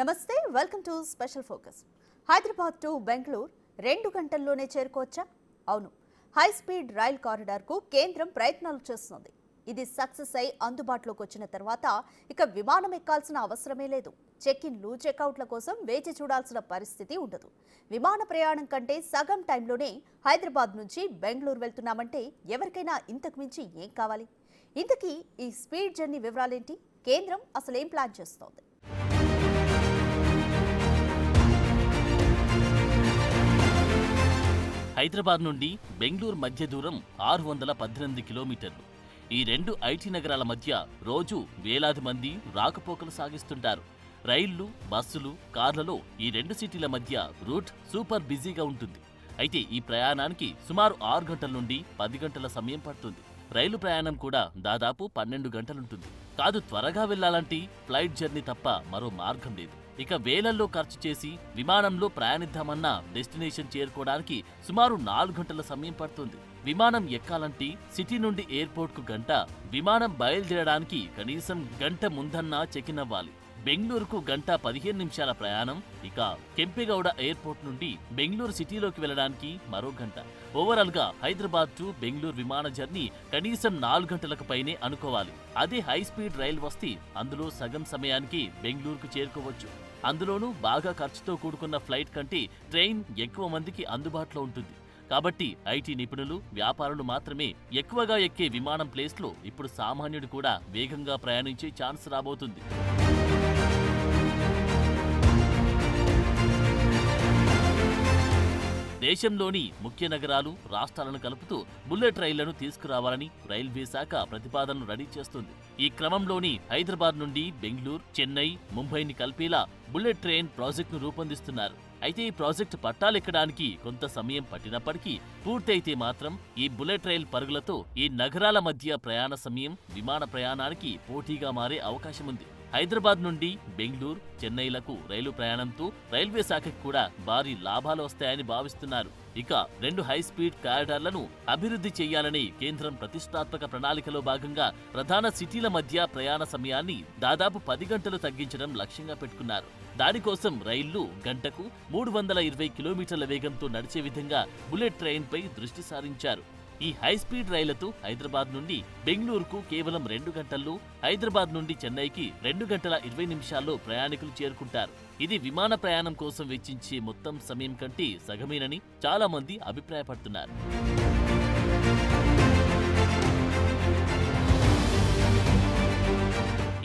నమస్తే welcome to special focus. Hyderabad to Bengaluru 2 గంటల్లోనే చేరుకోవచ్చా? అవును, హై స్పీడ్ రైల్ కారిడార్కు కేంద్రం ప్రయత్నాలు చేస్తుంది. ఇది సక్సెస్ అయి అందుబాటులోకి వచ్చిన తర్వాత ఇక విమానం ఎక్కాల్సిన అవసరమే లేదు. చెక్-ఇన్లు చెక్అవుట్ల కోసం వేచి చూడాల్సిన పరిస్థితి ఉండదు. విమాన ప్రయాణం కంటే సగం టైంలోనే హైదరాబాద్ నుంచి బెంగళూరు వెళ్తున్నామంటే ఎవరికైనా ఇంతకు మించి ఏం కావాలి? ఇంతకీ ఈ స్పీడ్ జర్నీ వివరాలేంటి? కేంద్రం అసలేం ప్లాన్ చేస్తోంది? హైదరాబాద్ నుండి బెంగళూరు మధ్య దూరం 618 కిలోమీటర్లు. ఈ రెండు ఐటీ నగరాల మధ్య రోజు వేలాది మంది రాకపోకలు సాగిస్తుంటారు. రైళ్లు, బస్సులు, కార్లలో ఈ రెండు సిటీల మధ్య రూట్ సూపర్ బిజీగా ఉంటుంది. అయితే ఈ ప్రయాణానికి సుమారు 6 గంటల నుండి 10 గంటల సమయం పడుతుంది. రైలు ప్రయాణం కూడా దాదాపు 12 గంటలుంటుంది. కాదు, త్వరగా వెళ్లాలంటే ఫ్లైట్ జర్నీ తప్ప మరో మార్గం లేదు. ఇక వేలల్లో ఖర్చు చేసి విమానంలో ప్రయాణిద్దామన్నా డెస్టినేషన్ చేరుకోవడానికి సుమారు 4 గంటల సమయం పడుతుంది. విమానం ఎక్కాలంటే సిటీ నుండి ఎయిర్పోర్ట్కు గంట, విమానం బయలుదేరడానికి కనీసం గంట ముందన్నా చెక్-ఇన్ అవ్వాలి. బెంగళూరుకు గంట 15 నిమిషాల ప్రయాణం. ఇక కెంపెగౌడ ఎయిర్పోర్ట్ నుండి బెంగళూరు సిటీలోకి వెళ్లడానికి మరో గంట. ఓవరాల్ గా హైదరాబాద్ టు బెంగళూరు విమాన జర్నీ కనీసం 4 గంటలకు పైనే అనుకోవాలి. అదే హై స్పీడ్ రైలు వస్తే అందులో సగం సమయానికి బెంగళూరుకు చేరుకోవచ్చు. అందులోనూ బాగా ఖర్చుతో కూడుకున్న ఫ్లైట్ కంటే ట్రైన్ ఎక్కువ మందికి అందుబాటులో ఉంటుంది. కాబట్టి ఐటీ నిపుణులు, వ్యాపారులు మాత్రమే ఎక్కువగా ఎక్కే విమానం ప్లేస్లో ఇప్పుడు సామాన్యుడు కూడా వేగంగా ప్రయాణించే ఛాన్స్ రాబోతుంది. దేశంలోని ముఖ్య నగరాలు, రాష్ట్రాలను కలుపుతూ బుల్లెట్ రైళ్లను తీసుకురావాలని రైల్వే శాఖ ప్రతిపాదనలు రెడీ చేస్తుంది. ఈ క్రమంలోని హైదరాబాద్ నుండి బెంగళూరు, చెన్నై, ముంబైని కలిపేలా బుల్లెట్ ట్రైన్ ప్రాజెక్టును రూపొందిస్తున్నారు. అయితే ఈ ప్రాజెక్టు పట్టాలెక్కడానికి కొంత సమయం పట్టినప్పటికీ పూర్తయితే మాత్రం ఈ బుల్లెట్ రైల్ పరుగులతో ఈ నగరాల మధ్య ప్రయాణ సమయం విమాన ప్రయాణానికి పోటీగా మారే అవకాశం ఉంది. హైదరాబాద్ నుండి బెంగళూరు, చెన్నైలకు రైలు ప్రయాణంతో రైల్వే శాఖకు కూడా భారీ లాభాలు వస్తాయని భావిస్తున్నారు. ఇక 2 హై స్పీడ్ కారిడార్లను అభివృద్ధి చేయాలని కేంద్రం ప్రతిష్టాత్మక ప్రణాళికలో భాగంగా ప్రధాన సిటీల మధ్య ప్రయాణ సమయాన్ని దాదాపు 10 గంటలు తగ్గించడం లక్ష్యంగా పెట్టుకున్నారు. దానికోసం రైళ్లు గంటకు 320 కిలోమీటర్ల వేగంతో నడిచే విధంగా బుల్లెట్ ట్రైన్పై దృష్టి సారించారు. ఈ హై స్పీడ్ రైళ్లతో హైదరాబాద్ నుండి బెంగళూరుకు కేవలం 2 గంటల్లో, హైదరాబాద్ నుండి చెన్నైకి 2 గంటల 20 నిమిషాల్లో ప్రయాణికులు చేరుకుంటారు. ఇది విమాన ప్రయాణం కోసం వెచ్చించే మొత్తం సమయం కంటే సగమేనని చాలా మంది అభిప్రాయపడుతున్నారు.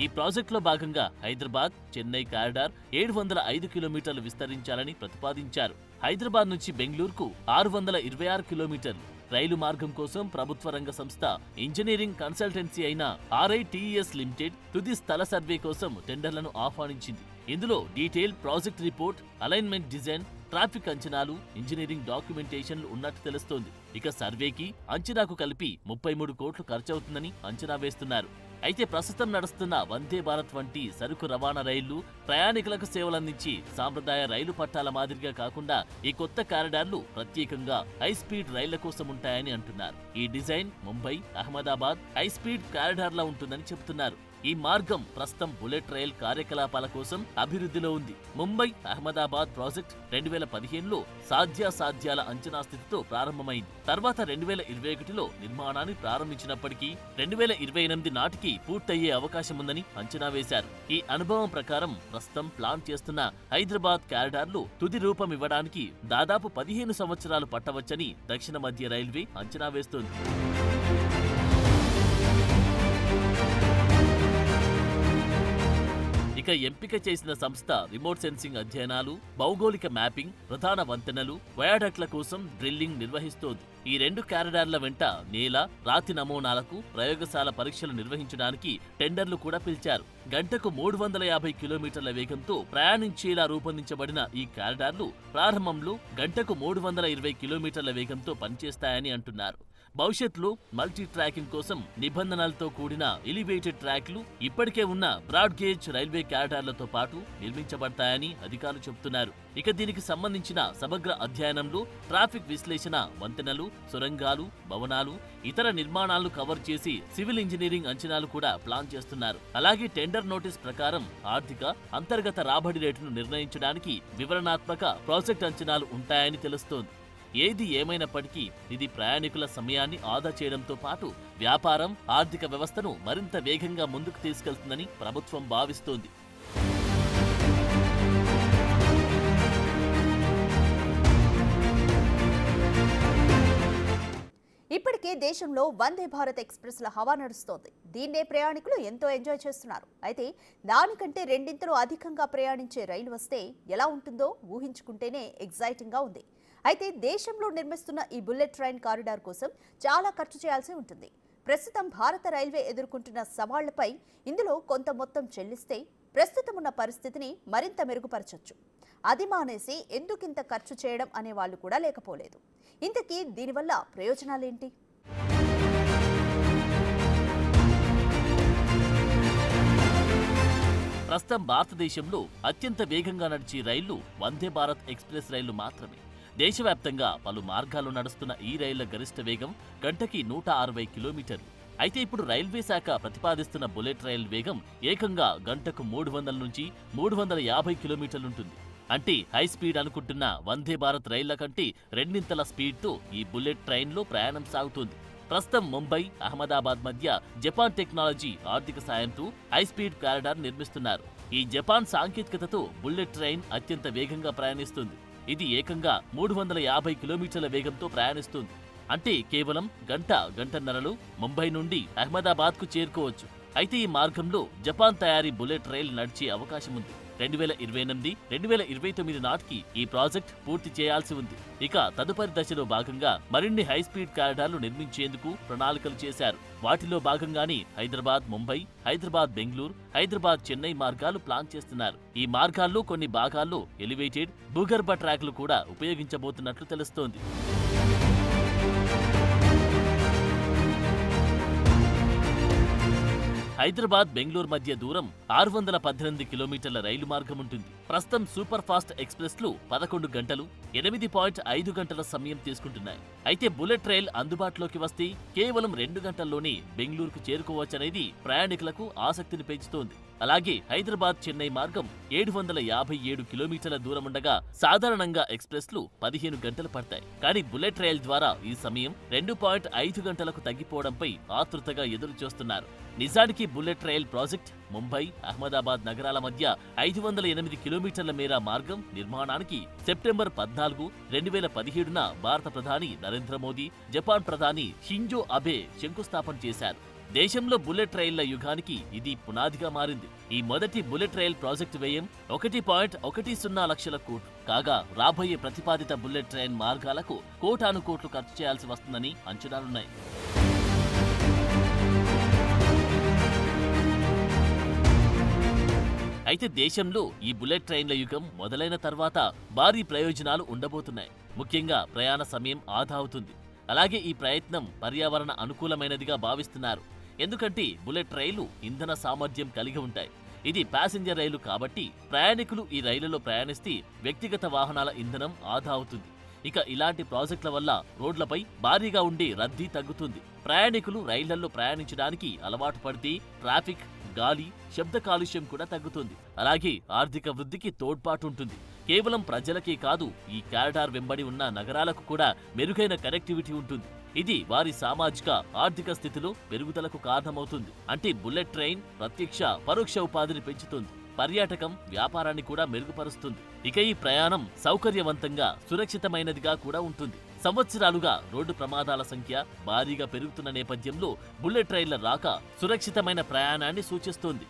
ఈ ప్రాజెక్టులో భాగంగా హైదరాబాద్ చెన్నై కారిడార్ 705 కిలోమీటర్లు విస్తరించాలని ప్రతిపాదించారు. హైదరాబాద్ నుంచి బెంగళూరుకు 626 కిలోమీటర్లు. రైలు మార్గం కోసం ప్రభుత్వ రంగ సంస్థ ఇంజనీరింగ్ కన్సల్టెన్సీ అయిన RITES లిమిటెడ్ తుది స్థల సర్వే కోసం టెండర్లను ఆహ్వానించింది. ఇందులో detail project report, alignment design, traffic అంచనాలు, ఇంజనీరింగ్ డాక్యుమెంటేషన్లు ఉన్నట్టు తెలుస్తోంది. ఇక సర్వేకి, అంచనాకు కలిపి 33 కోట్లు ఖర్చవుతుందని అంచనా వేస్తున్నారు. అయితే ప్రస్తుతం నడుస్తున్న వందే భారత్ వంటి సరుకు రవాణా రైళ్లు ప్రయాణికులకు సేవలందించి సాంప్రదాయ రైలు పట్టాల మాదిరిగా కాకుండా ఈ కొత్త కారిడార్లు ప్రత్యేకంగా హై స్పీడ్ రైళ్ల కోసం ఉంటాయని అంటున్నారు. ఈ design Mumbai, Ahmedabad high speed కారిడార్లా ఉంటుందని చెబుతున్నారు. ఈ మార్గం ప్రస్తుతం బుల్లెట్ రైల్ కార్యకలాపాల కోసం అభివృద్ధిలో ఉంది. ముంబై అహ్మదాబాద్ ప్రాజెక్ట్ 2015లో సాధ్యాసాధ్యాల అంచనా స్థితితో ప్రారంభమైంది. తర్వాత 2021లో నిర్మాణాన్ని ప్రారంభించినప్పటికీ 2028 నాటికి పూర్తయ్యే అవకాశం ఉందని అంచనా వేశారు. ఈ అనుభవం ప్రకారం ప్రస్తుతం ప్లాన్ చేస్తున్న హైదరాబాద్ కారిడార్లు తుది రూపం ఇవ్వడానికి దాదాపు 15 సంవత్సరాలు పట్టవచ్చని దక్షిణ మధ్య రైల్వే అంచనా వేస్తోంది. ఇక ఎంపిక చేసిన సంస్థ రిమోట్ సెన్సింగ్ అధ్యయనాలు, భౌగోళిక మ్యాపింగ్, ప్రధాన వంతెనలు, వయాడక్ల కోసం డ్రిల్లింగ్ నిర్వహిస్తోంది. ఈ 2 కారిడార్ల వెంట నేల, రాతి నమూనాలకు ప్రయోగశాల పరీక్షలు నిర్వహించడానికి టెండర్లు కూడా పిలిచారు. గంటకు 350 కిలోమీటర్ల వేగంతో ప్రయాణించేలా రూపొందించబడిన ఈ కారిడార్లు ప్రారంభంలో గంటకు 320 కిలోమీటర్ల వేగంతో పనిచేస్తాయని అంటున్నారు. భవిష్యత్తులో మల్టీ ట్రాకింగ్ కోసం నిబంధనలతో కూడిన ఎలివేటెడ్ ట్రాక్లు ఇప్పటికే ఉన్న బ్రాడ్ గేజ్ రైల్వే క్యారిడార్లతో పాటు నిర్మించబడతాయని అధికారులు చెబుతున్నారు. ఇక దీనికి సంబంధించిన సమగ్ర అధ్యయనంలో ట్రాఫిక్ విశ్లేషణ, వంతెనలు, సొరంగాలు, భవనాలు, ఇతర నిర్మాణాలను కవర్ చేసి సివిల్ ఇంజనీరింగ్ అంచనాలు కూడా ప్లాన్ చేస్తున్నారు. అలాగే టెండర్ నోటీస్ ప్రకారం ఆర్థిక అంతర్గత రాబడి రేటును నిర్ణయించడానికి వివరణాత్మక ప్రాజెక్ట్ అంచనాలు ఉంటాయని తెలుస్తోంది. ఏది ఏమైనప్పటికీ ఇది ప్రయాణికుల సమయాన్ని ఆదా చేయడంతో పాటు వ్యాపారం, ఆర్థిక వ్యవస్థను మరింత వేగంగా ముందుకు తీసుకెళ్తుందని ప్రభుత్వం భావిస్తోంది. ఇప్పటికే దేశంలో వందే భారత్ ఎక్స్ప్రెస్ల హవా నడుస్తోంది. దీన్నే ప్రయాణికులు ఎంతో ఎంజాయ్ చేస్తున్నారు. అయితే దానికంటే రెండింతలు అధికంగా ప్రయాణించే రైలు వస్తే ఎలా ఉంటుందో ఊహించుకుంటేనే ఎగ్జైటింగ్గా ఉంది. అయితే దేశంలో నిర్మిస్తున్న ఈ బుల్లెట్ ట్రైన్ కారిడార్ కోసం చాలా ఖర్చు చేయాల్సి ఉంటుంది. ప్రస్తుతం భారత రైల్వే ఎదుర్కొంటున్న సవాళ్లపై ఇందులో కొంత మొత్తం చెల్లిస్తే ప్రస్తుతం ఉన్న పరిస్థితిని మరింత మెరుగుపరచొచ్చు. అది మానేసి ఎందుకింత ఖర్చు చేయడం అనే వాళ్ళు కూడా లేకపోలేదు. ఇంతకీ దీనివల్ల ప్రయోజనాలేంటి? ప్రస్తుతం భారతదేశంలో అత్యంత వేగంగా నడిచే రైళ్లు వందే భారత్ ఎక్స్ప్రెస్ రైళ్లు మాత్రమే. దేశవ్యాప్తంగా పలు మార్గాల్లో నడుస్తున్న ఈ రైళ్ల గరిష్ట వేగం గంటకి 160 కిలోమీటర్లు. అయితే ఇప్పుడు రైల్వే శాఖ ప్రతిపాదిస్తున్న బుల్లెట్ రైల్ వేగం ఏకంగా గంటకు 300 నుంచి 350 కిలోమీటర్లుంటుంది. అంటే హై స్పీడ్ అనుకుంటున్న వందే భారత్ రైళ్ల కంటే రెండింతల స్పీడ్తో ఈ బుల్లెట్ ట్రైన్లో ప్రయాణం సాగుతోంది. ప్రస్తుతం ముంబై, అహ్మదాబాద్ మధ్య జపాన్ టెక్నాలజీ ఆర్థిక సాయంతో హై స్పీడ్ కారిడార్ నిర్మిస్తున్నారు. ఈ జపాన్ సాంకేతికతతో బుల్లెట్ ట్రైన్ అత్యంత వేగంగా ప్రయాణిస్తుంది. ఇది ఏకంగా 350 కిలోమీటర్ల వేగంతో ప్రయాణిస్తుంది. అంటే కేవలం గంటన్నరలో ముంబై నుండి అహ్మదాబాద్కు చేరుకోవచ్చు. అయితే ఈ మార్గంలో జపాన్ తయారీ బుల్లెట్ రైల్ నడిచే అవకాశం ఉంది. 2028-2029 నాటికి ఈ ప్రాజెక్ట్ పూర్తి చేయాల్సి ఉంది. ఇక తదుపరి దశలో భాగంగా మరిన్ని హై స్పీడ్ కారిడార్లు నిర్మించేందుకు ప్రణాళికలు చేశారు. వాటిలో భాగంగానే హైదరాబాద్ ముంబై, హైదరాబాద్ బెంగళూరు, హైదరాబాద్ చెన్నై మార్గాలు ప్లాన్ చేస్తున్నారు. ఈ మార్గాల్లో కొన్ని భాగాల్లో ఎలివేటెడ్ భూగర్భ ట్రాక్లు కూడా ఉపయోగించబోతున్నట్లు తెలుస్తోంది. హైదరాబాద్ బెంగళూరు మధ్య దూరం 618 కిలోమీటర్ల రైలు మార్గం ఉంటుంది. ప్రస్తుతం సూపర్ ఫాస్ట్ ఎక్స్ప్రెస్లు 11 గంటలు, 8.5 గంటల సమయం తీసుకుంటున్నాయి. అయితే బుల్లెట్ రైల్ అందుబాటులోకి వస్తే కేవలం 2 గంటల్లోనే బెంగళూరుకు చేరుకోవచ్చనేది ప్రయాణికులకు ఆసక్తిని పెంచుతోంది. అలాగే హైదరాబాద్ చెన్నై మార్గం 757 కిలోమీటర్ల దూరముండగా సాధారణంగా ఎక్స్ప్రెస్లు 15 గంటలు పడతాయి. కానీ బుల్లెట్ రైల్ ద్వారా ఈ సమయం 2.5 గంటలకు తగ్గిపోవడంపై ఆతృతగా ఎదురు చూస్తున్నారు. నిజానికి bullet rail project Mumbai, Ahmedabad నగరాల మధ్య 508 కిలోమీటర్ల మేర మార్గం నిర్మాణానికి సెప్టెంబర్ 14, 2017న భారత ప్రధాని నరేంద్ర మోదీ, జపాన్ ప్రధాని షింజో అబే శంకుస్థాపన చేశారు. దేశంలో బుల్లెట్ రైళ్ల యుగానికి ఇది పునాదిగా మారింది. ఈ మొదటి బుల్లెట్ రైల్ ప్రాజెక్టు వ్యయం 1.10 లక్షల కోట్లు కాగా రాబోయే ప్రతిపాదిత బుల్లెట్ ట్రైన్ మార్గాలకు కోటాను కోట్లు ఖర్చు చేయాల్సి వస్తుందని అంచనాలున్నాయి. అయితే దేశంలో ఈ బుల్లెట్ ట్రైన్ల యుగం మొదలైన తర్వాత భారీ ప్రయోజనాలు ఉండబోతున్నాయి. ముఖ్యంగా ప్రయాణ సమయం ఆదా అవుతుంది. అలాగే ఈ ప్రయత్నం పర్యావరణ అనుకూలమైనదిగా భావిస్తున్నారు. ఎందుకంటే బుల్లెట్ రైలు ఇంధన సామర్థ్యం కలిగి ఉంటాయి. ఇది ప్యాసింజర్ రైలు కాబట్టి ప్రయాణికులు ఈ రైలులో ప్రయాణిస్తే వ్యక్తిగత వాహనాల ఇంధనం ఆదా అవుతుంది. ఇక ఇలాంటి ప్రాజెక్టుల వల్ల రోడ్లపై భారీగా ఉండే రద్దీ తగ్గుతుంది. ప్రయాణికులు రైళ్లలో ప్రయాణించడానికి అలవాటు పడితే ట్రాఫిక్, గాలి, శబ్ద కాలుష్యం కూడా తగ్గుతుంది. అలాగే ఆర్థిక వృద్ధికి తోడ్పాటుంటుంది. కేవలం ప్రజలకే కాదు, ఈ కారిడార్ వెంబడి ఉన్న నగరాలకు కూడా మెరుగైన కనెక్టివిటీ ఉంటుంది. ఇది వారి సామాజిక, ఆర్థిక స్థితిలో పెరుగుదలకు కారణమవుతుంది. అంటే బుల్లెట్ ట్రైన్ ప్రత్యక్ష, పరోక్ష ఉపాధిని పెంచుతుంది. పర్యాటకం, వ్యాపారాన్ని కూడా మెరుగుపరుస్తుంది. ఇక ఈ ప్రయాణం సౌకర్యవంతంగా, సురక్షితమైనదిగా కూడా ఉంటుంది. సంవత్సరాలుగా రోడ్డు ప్రమాదాల సంఖ్య భారీగా పెరుగుతున్న నేపథ్యంలో బుల్లెట్ రైళ్ల రాక సురక్షితమైన ప్రయాణాన్ని సూచిస్తోంది.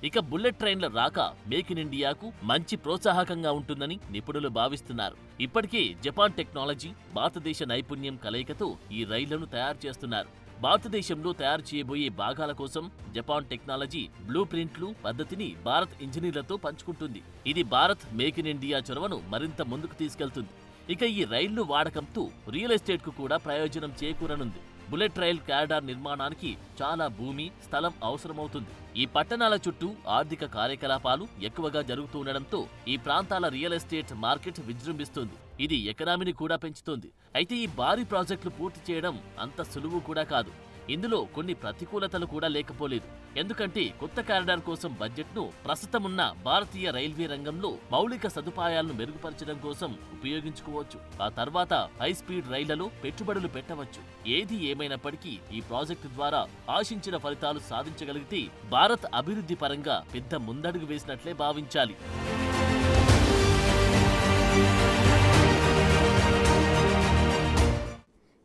ఇక బుల్లెట్ ట్రైన్ల రాక మేక్ ఇన్ ఇండియాకు మంచి ప్రోత్సాహకంగా ఉంటుందని నిపుణులు భావిస్తున్నారు. ఇప్పటికే జపాన్ టెక్నాలజీ, భారతదేశ నైపుణ్యం కలయికతో ఈ రైళ్లను తయారు చేస్తున్నారు. భారతదేశంలో తయారు చేయబోయే భాగాల కోసం జపాన్ టెక్నాలజీ బ్లూ ప్రింట్లు పద్ధతిని భారత్ ఇంజనీర్లతో పంచుకుంటుంది. ఇది భారత్ మేక్ ఇన్ ఇండియా చొరవను మరింత ముందుకు తీసుకెళ్తుంది. ఇక ఈ రైళ్లు వాడకంతో రియల్ ఎస్టేట్ కు కూడా ప్రయోజనం చేకూరనుంది. బుల్లెట్ రైల్ కారిడార్ నిర్మాణానికి చాలా భూమి, స్థలం అవసరమవుతుంది. ఈ పట్టణాల చుట్టూ ఆర్థిక కార్యకలాపాలు ఎక్కువగా జరుగుతూ ఉండడంతో ఈ ప్రాంతాల రియల్ ఎస్టేట్ మార్కెట్ విజృంభిస్తుంది. ఇది ఎకనామీని కూడా పెంచుతుంది. అయితే ఈ భారీ ప్రాజెక్టులు పూర్తి చేయడం అంత సులువు కూడా కాదు. ఇందులో కొన్ని ప్రతికూలతలు కూడా లేకపోలేదు. ఎందుకంటే కొత్త కారిడార్ కోసం బడ్జెట్ను ప్రస్తుతమున్న భారతీయ రైల్వే రంగంలో మౌలిక సదుపాయాలను మెరుగుపరచడం కోసం ఉపయోగించుకోవచ్చు. ఆ తర్వాత హై స్పీడ్ రైళ్లలో పెట్టుబడులు పెట్టవచ్చు. ఏది ఏమైనప్పటికీ ఈ ప్రాజెక్టు ద్వారా ఆశించిన ఫలితాలు సాధించగలిగితే భారత్ అభివృద్ధి పరంగా పెద్ద ముందడుగు వేసినట్లే భావించాలి.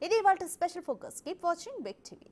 ఇది ఇవాల్టి special focus. Keep watching big TV.